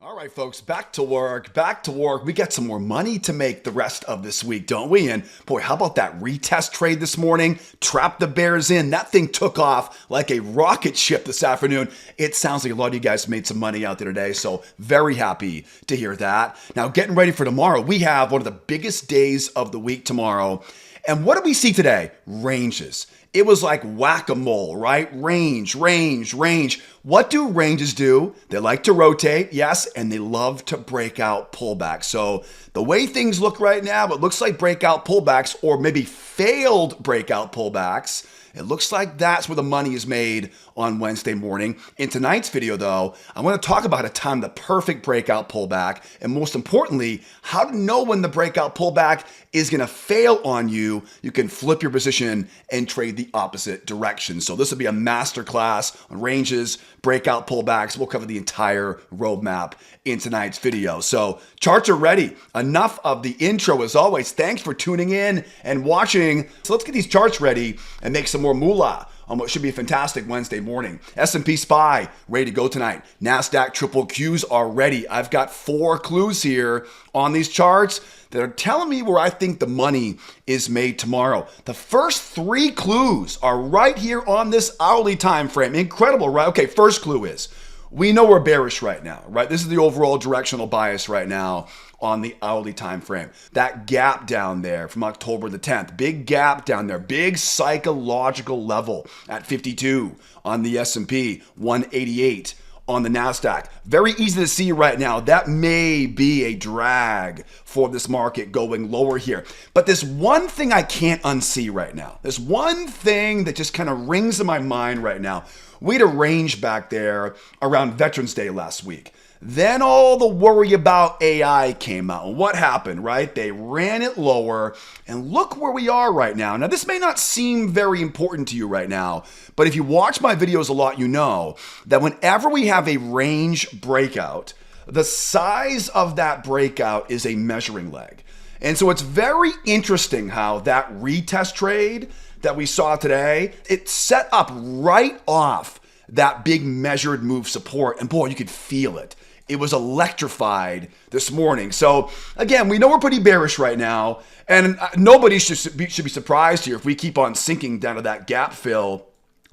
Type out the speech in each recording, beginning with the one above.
All right, folks, back to work, back to work. We got some more money to make the rest of this week, don't we? And boy, how about that retest trade this morning? Trapped the bears in. That thing took off like a rocket ship this afternoon. It sounds like a lot of you guys made some money out there today, so very happy to hear that. Now, getting ready for tomorrow, we have one of the biggest days of the week tomorrow. And what do we see today? Ranges. It was like whack-a-mole, right? Range, range, range. What do ranges do? They like to rotate, yes, and they love to break out pullbacks. So the way things look right now, it looks like breakout pullbacks or maybe failed breakout pullbacks. It looks like that's where the money is made on Wednesday morning. In tonight's video, though, I want to talk about how to time the perfect breakout pullback, and most importantly, how to know when the breakout pullback is going to fail on you. You can flip your position and trade the opposite direction. So this will be a masterclass on ranges, breakout pullbacks. We'll cover the entire roadmap in tonight's video. So charts are ready. Enough of the intro as always. Thanks for tuning in and watching. So let's get these charts ready and make some more moolah on what should be a fantastic Wednesday morning. S&P SPY ready to go tonight. NASDAQ triple Qs are ready. I've got 4 clues here on these charts that are telling me where I think the money is made tomorrow. The first 3 clues are right here on this hourly time frame. Incredible, right? Okay, first clue is we know we're bearish right now, right? This is the overall directional bias right now on the hourly time frame. That gap down there from October the 10th, big gap down there, big psychological level at 52 on the S&P, 188 on the NASDAQ. Very easy to see right now. That may be a drag for this market going lower here. But there's one thing I can't unsee right now. There's one thing that just kind of rings in my mind right now. We had a range back there around Veterans Day last week. Then all the worry about AI came out. And what happened, right? They ran it lower, and look where we are right now. Now, this may not seem very important to you right now, but if you watch my videos a lot, you know that whenever we have a range breakout, the size of that breakout is a measuring leg. And so it's very interesting how that retest trade that we saw today, it set up right off that big measured move support. And boy, you could feel it. It was electrified this morning. So again, we know we're pretty bearish right now, and nobody should be surprised here if we keep on sinking down to that gap fill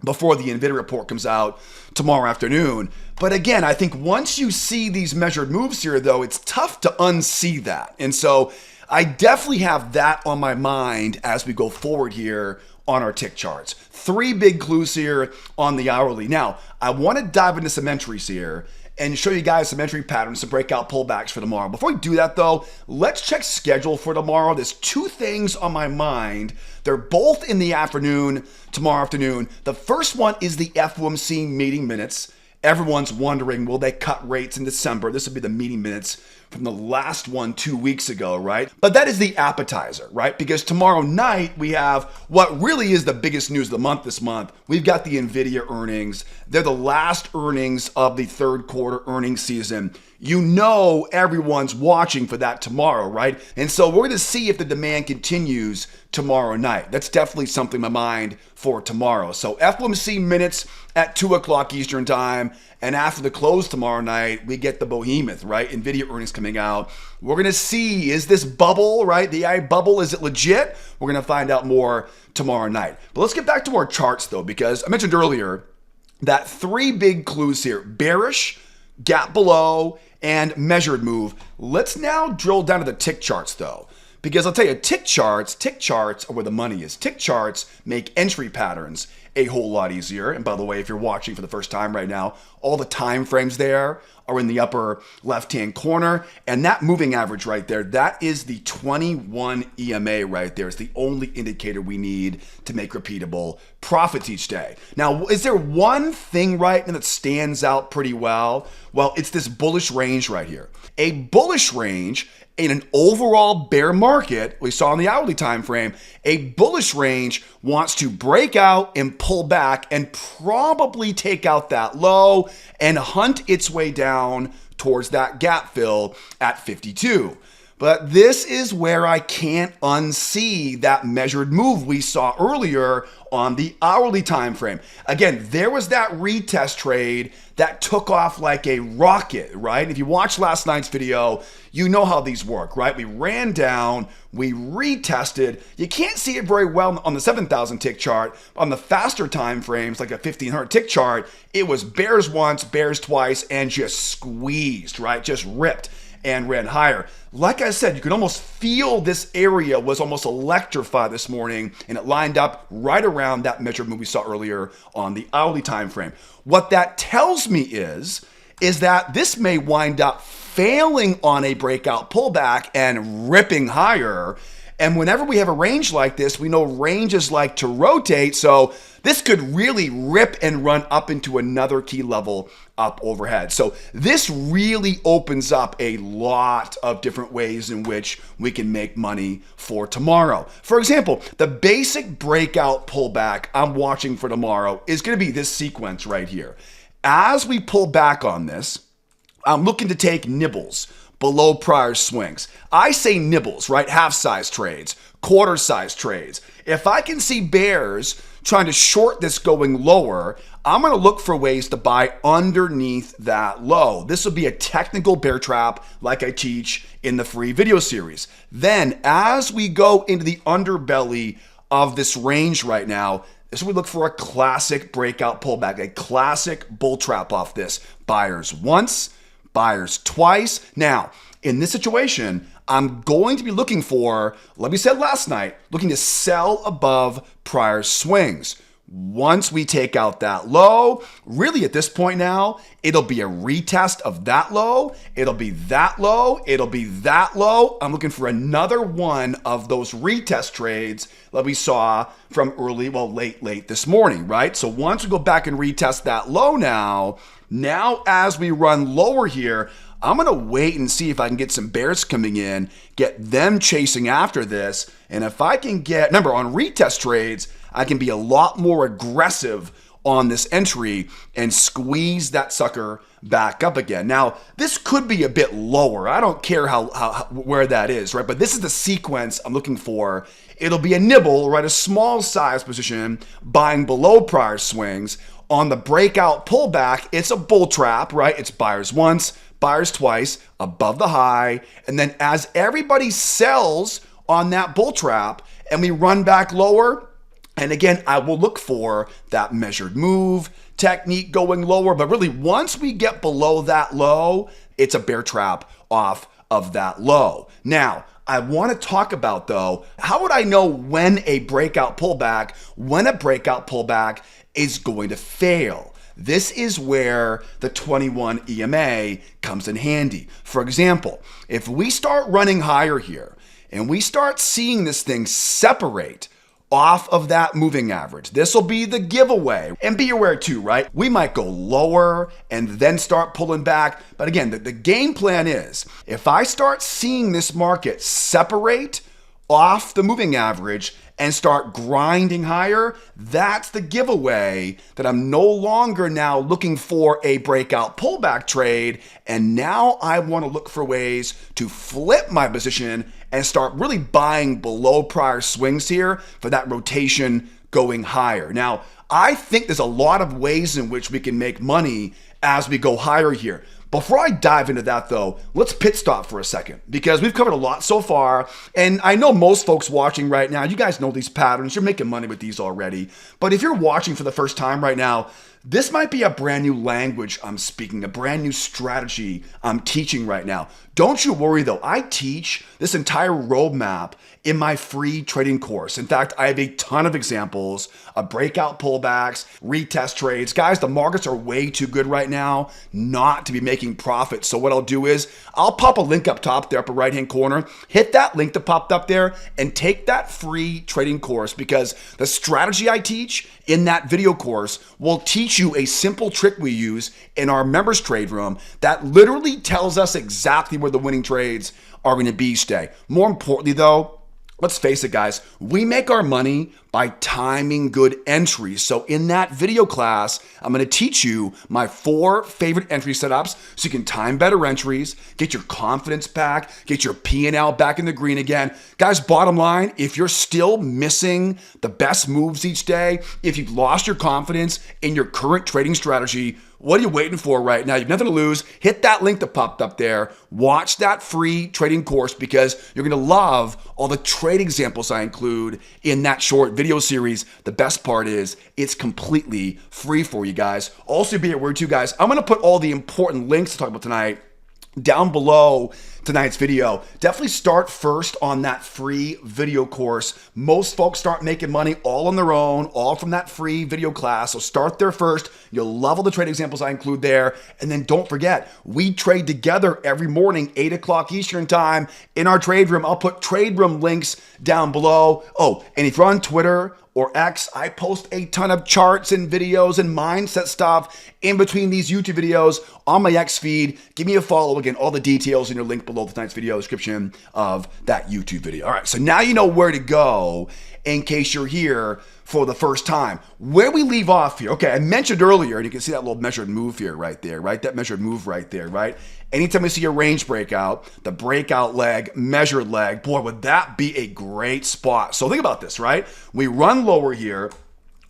before the NVIDIA report comes out tomorrow afternoon. But again, I think once you see these measured moves here, though, it's tough to unsee that. And so I definitely have that on my mind as we go forward here on our tick charts. 3 big clues here on the hourly. Now, I want to dive into some entries here and show you guys some entry patterns, some breakout pullbacks for tomorrow. Before we do that though, let's check schedule for tomorrow. There's 2 things on my mind. They're both in the afternoon, tomorrow afternoon. The first one is the FOMC meeting minutes. Everyone's wondering, will they cut rates in December? This will be the meeting minutes from the last one 2 weeks ago, right? But that is the appetizer, right? Because tomorrow night we have what really is the biggest news of the month this month. We've got the NVIDIA earnings. They're the last earnings of the third quarter earnings season. You know everyone's watching for that tomorrow, right? And so we're going to see if the demand continues tomorrow night. That's definitely something in my mind for tomorrow. So FOMC minutes at 2 o'clock Eastern time. And after the close tomorrow night, we get the behemoth, right? NVIDIA earnings coming out. We're going to see, is this bubble, right? The AI bubble, is it legit? We're going to find out more tomorrow night. But let's get back to our charts though, because I mentioned earlier that 3 big clues here: bearish, gap below, and measured move. Let's now drill down to the tick charts though, because I'll tell you, tick charts are where the money is. Tick charts make entry patterns a whole lot easier. And by the way, if you're watching for the first time right now, all the time frames there are in the upper left-hand corner. And that moving average right there, that is the 21 EMA right there. It's the only indicator we need to make repeatable profits each day. Now, is there one thing right now that stands out pretty well? Well, it's this bullish range right here. A bullish range in an overall bear market, we saw in the hourly time frame, a bullish range wants to break out and pull back and probably take out that low and hunt its way down towards that gap fill at 52. But this is where I can't unsee that measured move we saw earlier on the hourly time frame. Again, there was that retest trade that took off like a rocket, right? If you watched last night's video, you know how these work, right? We ran down, we retested. You can't see it very well on the 7,000 tick chart. On the faster time frames, like a 1,500 tick chart, it was bears once, bears twice, and just squeezed, right? Just ripped and ran higher. Like I said, you could almost feel this area was almost electrified this morning, and it lined up right around that measured move we saw earlier on the hourly time frame. What that tells me is that this may wind up failing on a breakout pullback and ripping higher. And whenever we have a range like this, we know ranges like to rotate. So this could really rip and run up into another key level up overhead. So this really opens up a lot of different ways in which we can make money for tomorrow. For example, the basic breakout pullback I'm watching for tomorrow is going to be this sequence right here. As we pull back on this, I'm looking to take nibbles below prior swings. I say nibbles, right? Half-size trades, quarter-size trades. If I can see bears trying to short this going lower, I'm going to look for ways to buy underneath that low. This will be a technical bear trap like I teach in the free video series. Then as we go into the underbelly of this range right now, this is where we look for a classic breakout pullback, a classic bull trap off this. Buyers once, buyers twice. Now, in this situation, I'm going to be looking for, like we said last night, looking to sell above prior swings. Once we take out that low, really at this point now, it'll be a retest of that low. It'll be that low. It'll be that low. I'm looking for another one of those retest trades that we saw from late this morning, right? So once we go back and retest that low now as we run lower here, I'm going to wait and see if I can get some bears coming in, get them chasing after this. And if I can get, remember on retest trades, I can be a lot more aggressive on this entry and squeeze that sucker back up again. Now, this could be a bit lower. I don't care where that is, right? But this is the sequence I'm looking for. It'll be a nibble, right? A small size position, buying below prior swings. On the breakout pullback, it's a bull trap, right? It's buyers once, buyers twice, above the high. And then as everybody sells on that bull trap and we run back lower, and again, I will look for that measured move technique going lower. But really, once we get below that low, it's a bear trap off of that low. Now, I want to talk about, though, how would I know when a breakout pullback is going to fail? This is where the 21 EMA comes in handy. For example, if we start running higher here and we start seeing this thing separate off of that moving average, this will be the giveaway. And be aware too, right? We might go lower and then start pulling back. But again, the game plan is if I start seeing this market separate off the moving average and start grinding higher, that's the giveaway that I'm no longer now looking for a breakout pullback trade. And now I want to look for ways to flip my position and start really buying below prior swings here for that rotation going higher. Now, I think there's a lot of ways in which we can make money as we go higher here. Before I dive into that though, let's pit stop for a second because we've covered a lot so far. And I know most folks watching right now, you guys know these patterns, you're making money with these already. But if you're watching for the first time right now, this might be a brand new language I'm speaking, a brand new strategy I'm teaching right now. Don't you worry though, I teach this entire roadmap in my free trading course. In fact, I have a ton of examples of breakout pullbacks, retest trades. Guys, the markets are way too good right now not to be making profits. So what I'll do is I'll pop a link up top there, upper right-hand corner, hit that link that popped up there and take that free trading course because the strategy I teach in that video course will teach you a simple trick we use in our members trade room that literally tells us exactly where the winning trades are going to be each day. More importantly though, let's face it, guys, we make our money by timing good entries. So in that video class, I'm going to teach you my 4 favorite entry setups so you can time better entries, get your confidence back, get your P&L back in the green again. Guys, bottom line, if you're still missing the best moves each day, if you've lost your confidence in your current trading strategy, what are you waiting for right now? You've nothing to lose. Hit that link that popped up there. Watch that free trading course because you're going to love all the trade examples I include in that short video series. The best part is it's completely free for you guys. Also, be aware too, guys, I'm going to put all the important links to talk about tonight down below tonight's video. Definitely start first on that free video course. Most folks start making money all on their own, all from that free video class. So start there first. You'll love all the trade examples I include there. And then don't forget, we trade together every morning, 8 o'clock Eastern time in our trade room. I'll put trade room links down below. Oh, and if you're on Twitter or X, I post a ton of charts and videos and mindset stuff in between these YouTube videos on my X feed. Give me a follow. Again, all the details in your link below tonight's video description of that YouTube video. All right, so now you know where to go in case you're here for the first time. Where we leave off here, okay, I mentioned earlier, and you can see that little measured move here right there, right? That measured move right there, right? Anytime we see a range breakout, the breakout leg, measured leg, boy, would that be a great spot. So think about this, right? We run lower here.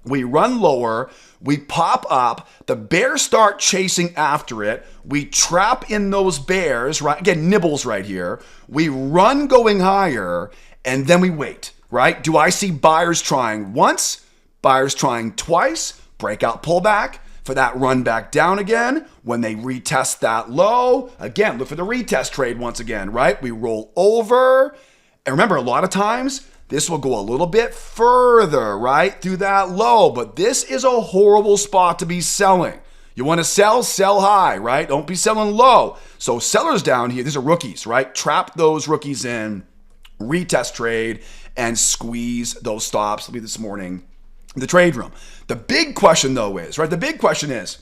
We run lower, we pop up, the bears start chasing after it, we trap in those bears, right? Again, nibbles right here. We run going higher, and then we wait, right? Do I see buyers trying once, buyers trying twice, breakout pullback for that run back down again? When they retest that low, again, look for the retest trade once again, right? We roll over, and remember, a lot of times, this will go a little bit further, right, through that low, but this is a horrible spot to be selling. You want to sell high, right? Don't be selling low. So sellers down here, these are rookies, right? Trap those rookies in, retest trade, and squeeze those stops. I'll be this morning in the trade room. The big question though is, right, the big question is,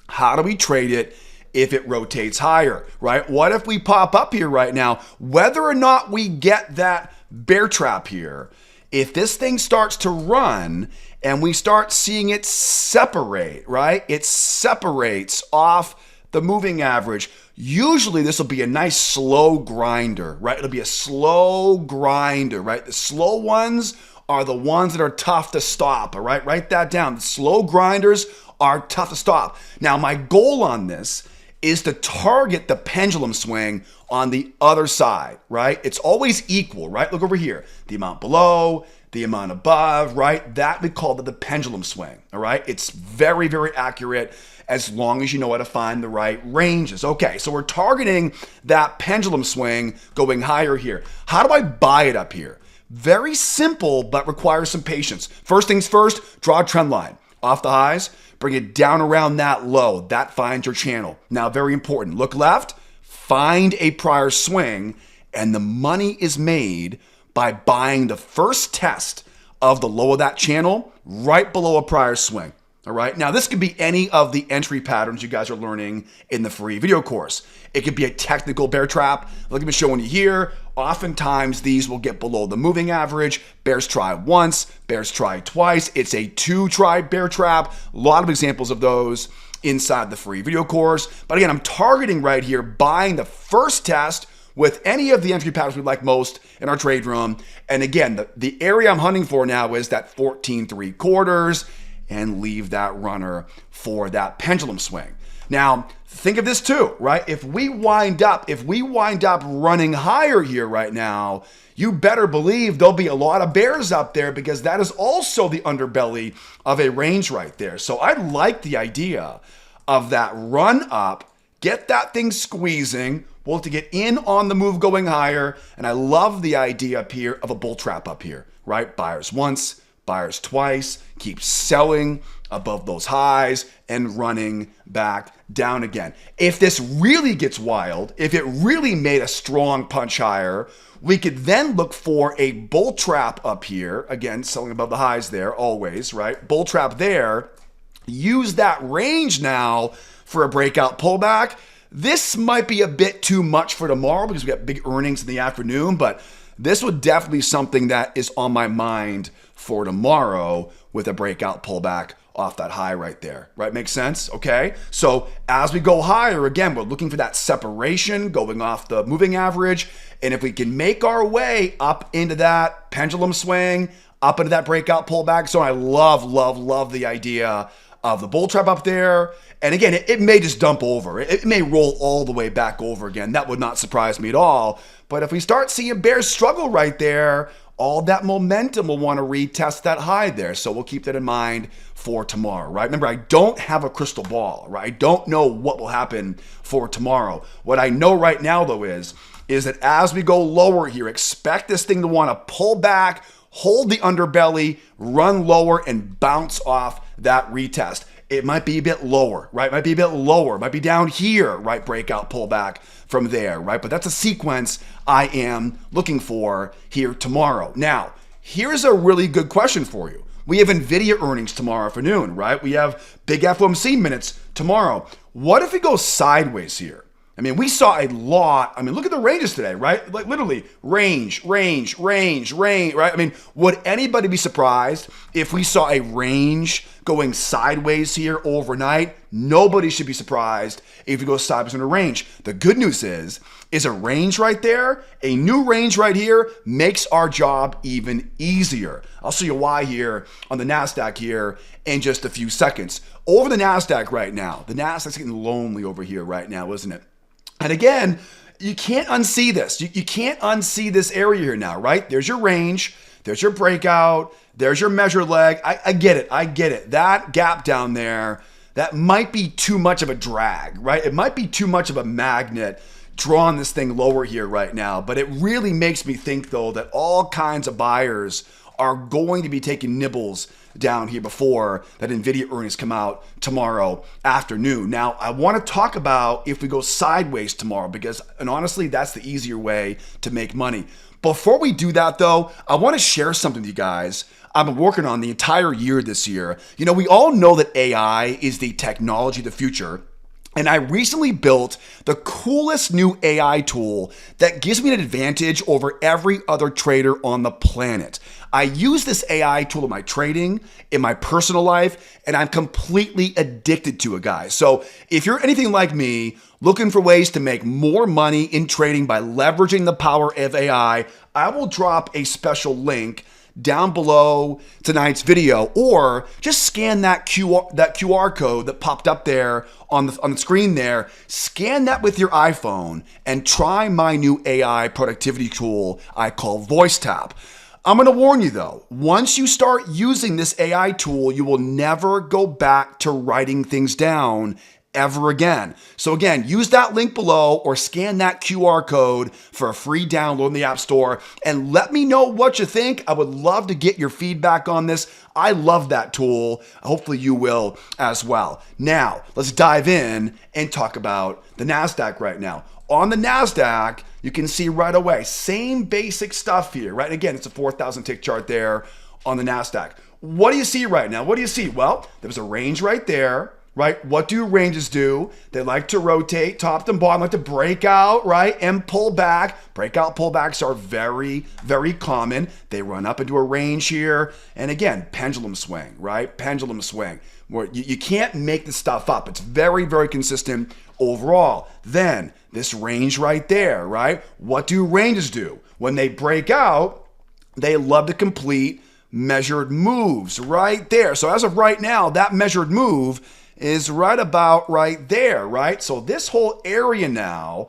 how do we trade it if it rotates higher, right? What if we pop up here right now, whether or not we get that bear trap here, if this thing starts to run and we start seeing it separate, right? It separates off the moving average. Usually this will be a nice slow grinder, right? It'll be a slow grinder, right? The slow ones are the ones that are tough to stop, all right? Write that down. The slow grinders are tough to stop. Now, my goal on this is to target the pendulum swing on the other side, right? It's always equal, right? Look over here. The amount below, the amount above, right? That we call the pendulum swing, all right? It's very, very accurate as long as you know how to find the right ranges. Okay, so we're targeting that pendulum swing going higher here. How do I buy it up here? Very simple, but requires some patience. First things first, draw a trend line off the highs, bring it down around that low. That finds your channel. Now, very important. Look left, find a prior swing, and the money is made by buying the first test of the low of that channel right below a prior swing. All right. Now, this could be any of the entry patterns you guys are learning in the free video course. It could be a technical bear trap. Like I've been showing you here. Oftentimes, these will get below the moving average. Bears try once, bears try twice. It's a 2-try bear trap. A lot of examples of those inside the free video course. But again, I'm targeting right here, buying the first test with any of the entry patterns we like most in our trade room. And again, the area I'm hunting for now is that 14.75, and leave that runner for that pendulum swing. Now, think of this too, right? If we wind up running higher here right now, you better believe there'll be a lot of bears up there because that is also the underbelly of a range right there. So I like the idea of that run up, get that thing squeezing, we'll have to get in on the move going higher. And I love the idea up here of a bull trap up here, right? Buyers once, buyers twice, keep selling above those highs and running back down again. If this really gets wild, if it really made a strong punch higher, we could then look for a bull trap up here. Again, selling above the highs there always, right? Bull trap there. Use that range now for a breakout pullback. This might be a bit too much for tomorrow because we got big earnings in the afternoon, but this would definitely be something that is on my mind for tomorrow with a breakout pullback off that high right there, right? Makes sense? Okay. So as we go higher, again, we're looking for that separation going off the moving average. And if we can make our way up into that pendulum swing, up into that breakout pullback zone, I love the idea of the bull trap up there. And again, it may just dump over. It may roll all the way back over again. That would not surprise me at all. But if we start seeing bears struggle right there, all that momentum will want to retest that high there. So we'll keep that in mind for tomorrow, right? Remember, I don't have a crystal ball, right? I don't know what will happen for tomorrow. What I know right now, though, is that as we go lower here, expect this thing to want to pull back, hold the underbelly, run lower, and bounce off that retest. It might be a bit lower, right? It might be a bit lower. It might be down here, right? Breakout pullback from there, right? But that's a sequence I am looking for here tomorrow. Now, here's a really good question for you. We have NVIDIA earnings tomorrow afternoon, right? We have big FOMC minutes tomorrow. What if it goes sideways here? I mean, we saw a lot. I mean, look at the ranges today, right? Like literally range, right? I mean, would anybody be surprised if we saw a range going sideways here overnight? Nobody should be surprised if it goes sideways in a range. The good news is a range right there, a new range right here makes our job even easier. I'll show you why here on the NASDAQ here in just a few seconds. Over the NASDAQ right now, the NASDAQ's getting lonely over here right now, isn't it? And again, you can't unsee this. You can't unsee this area here now, right? There's your range. There's your breakout. There's your measure leg. I get it. That gap down there, that might be too much of a drag, right? It might be too much of a magnet drawing this thing lower here right now. But it really makes me think, though, that all kinds of buyers are going to be taking nibbles down here before that NVIDIA earnings come out tomorrow afternoon. Now, I want to talk about if we go sideways tomorrow because, and honestly, that's the easier way to make money. Before we do that, though, I want to share something with you guys I've been working on the entire year this year. You know, we all know that AI is the technology of the future. And I recently built the coolest new AI tool that gives me an advantage over every other trader on the planet. I use this AI tool in my trading, in my personal life, and I'm completely addicted to it, guys. So if you're anything like me, looking for ways to make more money in trading by leveraging the power of AI, I will drop a special link down below tonight's video, or just scan that QR code that popped up there on the screen there. Scan that with your iPhone and try my new AI productivity tool I call VoiceTap. I'm going to warn you though, once you start using this AI tool, you will never go back to writing things down ever again. So again, use that link below or scan that QR code for a free download in the App Store and let me know what you think. I would love to get your feedback on this. I love that tool. Hopefully you will as well. Now, let's dive in and talk about the NASDAQ right now. On the NASDAQ, you can see right away, same basic stuff here, right? And again, it's a 4,000 tick chart there on the NASDAQ. What do you see right now? What do you see? Well, there's a range right there. Right? What do ranges do? They like to rotate top to bottom, like to break out, right? And pull back. Breakout pullbacks are very, very common. They run up into a range here. And again, pendulum swing, right? Pendulum swing. Where you can't make this stuff up. It's very, very consistent overall. Then this range right there, right? What do ranges do? When they break out, they love to complete measured moves right there. So as of right now, that measured move is right about right there, right? So this whole area now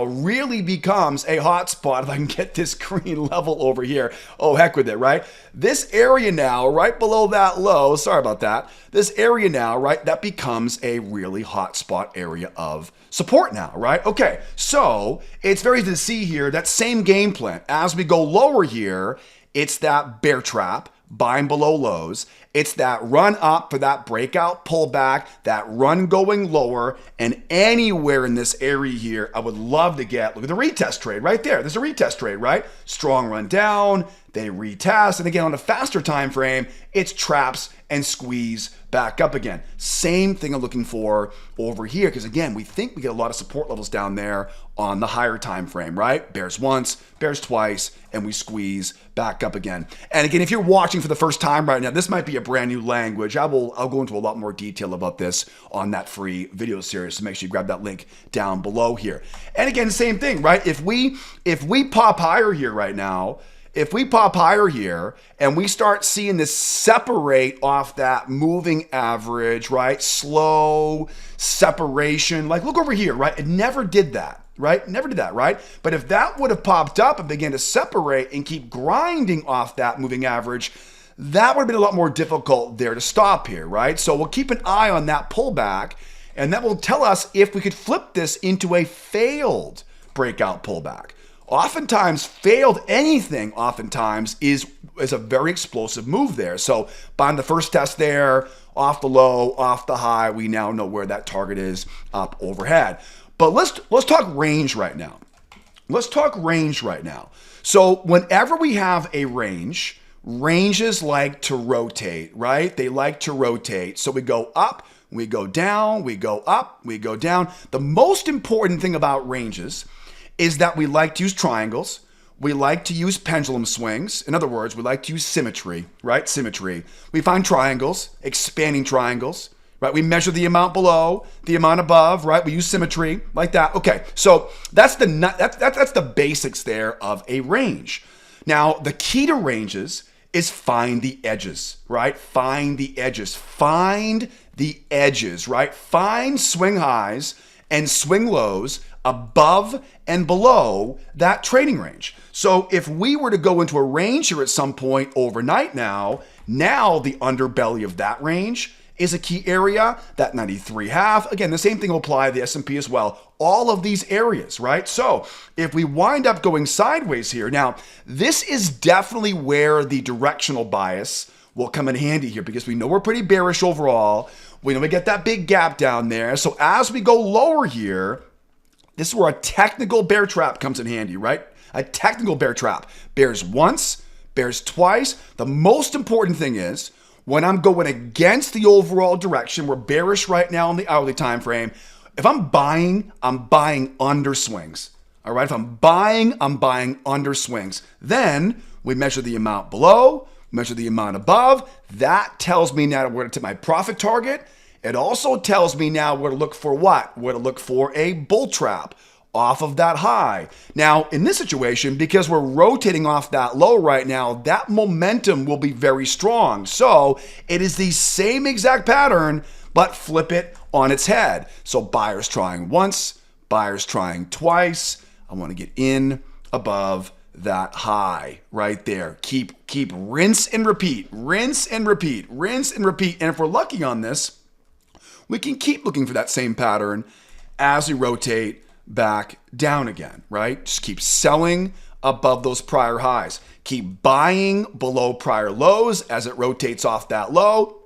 really becomes a hot spot if I can get this green level over here. Oh, heck with it, right? This area now, right below that low, sorry about that, this area now, right, that becomes a really hot spot area of support now, right? Okay, so it's very easy to see here that same game plan. As we go lower here, it's that bear trap, buying below lows. It's that run up for that breakout pullback, that run going lower, and anywhere in this area here, I would love to get, look at the retest trade right there. There's a retest trade, right? Strong run down, they retest, and again, on a faster time frame, it's traps and squeeze back up again. Same thing I'm looking for over here, because again, we think we get a lot of support levels down there on the higher time frame, right? Bears once, bears twice, and we squeeze back up again. And again, if you're watching for the first time right now, this might be a brand new language. I'll go into a lot more detail about this on that free video series, so make sure you grab that link down below here. And again, same thing, right? If we pop higher here right now, if we pop higher here and we start seeing this separate off that moving average, right? Slow separation, like look over here, right? It never did that, right? Never did that, right? But if that would have popped up and began to separate and keep grinding off that moving average, that would have been a lot more difficult there to stop here, right? So we'll keep an eye on that pullback, and that will tell us if we could flip this into a failed breakout pullback. Oftentimes, failed anything oftentimes is a very explosive move there. So buying the first test there, off the low, off the high, we now know where that target is up overhead. But let's talk range right now. Let's talk range right now. So whenever we have a range, ranges like to rotate, right? They like to rotate. So we go up, we go down, we go up, we go down. The most important thing about ranges is that we like to use triangles. We like to use pendulum swings. In other words, we like to use symmetry, right? Symmetry. We find triangles, expanding triangles, right? We measure the amount below, the amount above, right? We use symmetry like that. Okay, so that's the basics there of a range. Now, the key to ranges is find the edges, right? Find the edges. Find the edges, right? Find swing highs and swing lows above and below that trading range. So if we were to go into a range here at some point overnight now the underbelly of that range is a key area, that 93.5. Again, the same thing will apply to the S&P as well. All of these areas, right? So if we wind up going sideways here, now this is definitely where the directional bias will come in handy here, because we know we're pretty bearish overall. We know we get that big gap down there. So as we go lower here, this is where a technical bear trap comes in handy, right? A technical bear trap. Bears once, bears twice. The most important thing is when I'm going against the overall direction, we're bearish right now in the hourly time frame. If I'm buying under swings. All right, if I'm buying under swings. Then we measure the amount below, measure the amount above. That tells me now where to hit my profit target. It also tells me now where to look for what? Where to look for a bull trap off of that high. Now, in this situation, because we're rotating off that low right now, that momentum will be very strong. So it is the same exact pattern, but flip it on its head. So buyers trying once, buyers trying twice. I want to get in above that high right there. Keep rinse and repeat, rinse and repeat, rinse and repeat. And if we're lucky on this, we can keep looking for that same pattern as we rotate back down again, right? Just keep selling above those prior highs. Keep buying below prior lows as it rotates off that low,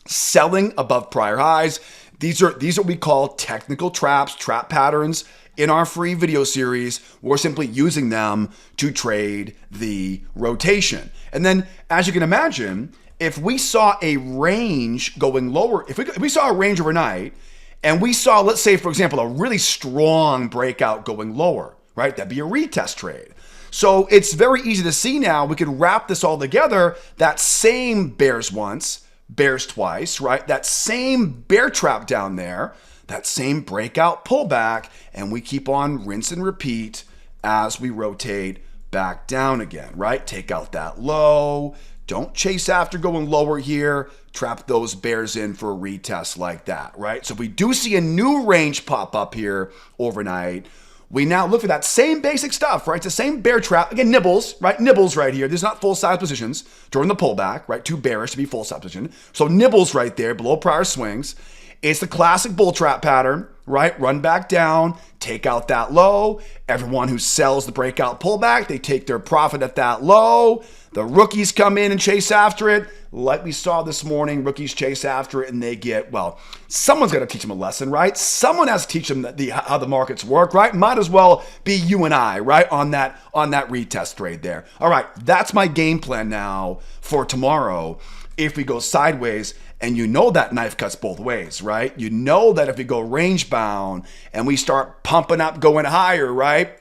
selling above prior highs. These are what we call technical traps, trap patterns. In our free video series, we're simply using them to trade the rotation. And then, as you can imagine, if we saw a range going lower, if we saw a range overnight, and we saw, let's say, for example, a really strong breakout going lower, right? That'd be a retest trade. So it's very easy to see now. We could wrap this all together. That same bears once, bears twice, right? That same bear trap down there, that same breakout pullback, and we keep on rinse and repeat as we rotate back down again, right? Take out that low. Don't chase after going lower here. Trap those bears in for a retest like that, right? So if we do see a new range pop up here overnight, we now look for that same basic stuff, right? It's the same bear trap. Again, nibbles, right? Nibbles right here. These are not full-size positions during the pullback, right? Too bearish to be full-size position. So nibbles right there below prior swings. It's the classic bull trap pattern, right? Run back down, take out that low. Everyone who sells the breakout pullback, they take their profit at that low. The rookies come in and chase after it. Like we saw this morning, rookies chase after it and they get, well, someone's got to teach them a lesson, right? Someone has to teach them how the markets work, right? Might as well be you and I, right? On that retest trade there. All right, that's my game plan now for tomorrow. If we go sideways, and you know that knife cuts both ways, right? You know that if we go range bound and we start pumping up, going higher, right?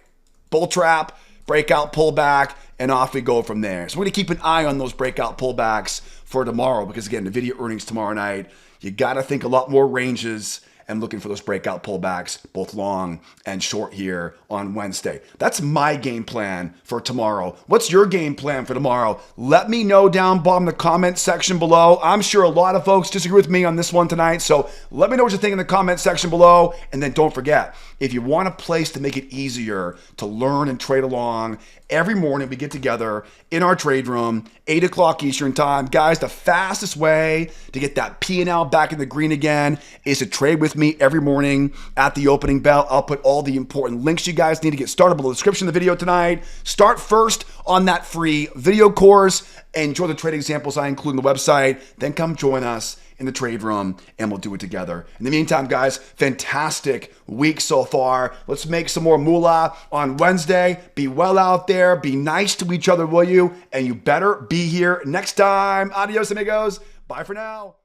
Bull trap, breakout, pullback, and off we go from there. So we're gonna keep an eye on those breakout pullbacks for tomorrow because again, the video earnings tomorrow night, you gotta think a lot more ranges and looking for those breakout pullbacks, both long and short here on Wednesday. That's my game plan for tomorrow. What's your game plan for tomorrow? Let me know down bottom in the comment section below. I'm sure a lot of folks disagree with me on this one tonight, so let me know what you think in the comment section below. And then don't forget, if you want a place to make it easier to learn and trade along, every morning we get together in our trade room, 8 o'clock Eastern time. Guys, the fastest way to get that P&L back in the green again is to trade with me every morning at the opening bell. I'll put all the important links you guys need to get started below the description of the video tonight. Start first on that free video course. Enjoy the trade examples I include in the website. Then come join us in the trade room and we'll do it together. In the meantime, guys, fantastic week so far. Let's make some more moolah on Wednesday. Be well out there. Be nice to each other, will you? And you better be here next time. Adios, amigos. Bye for now.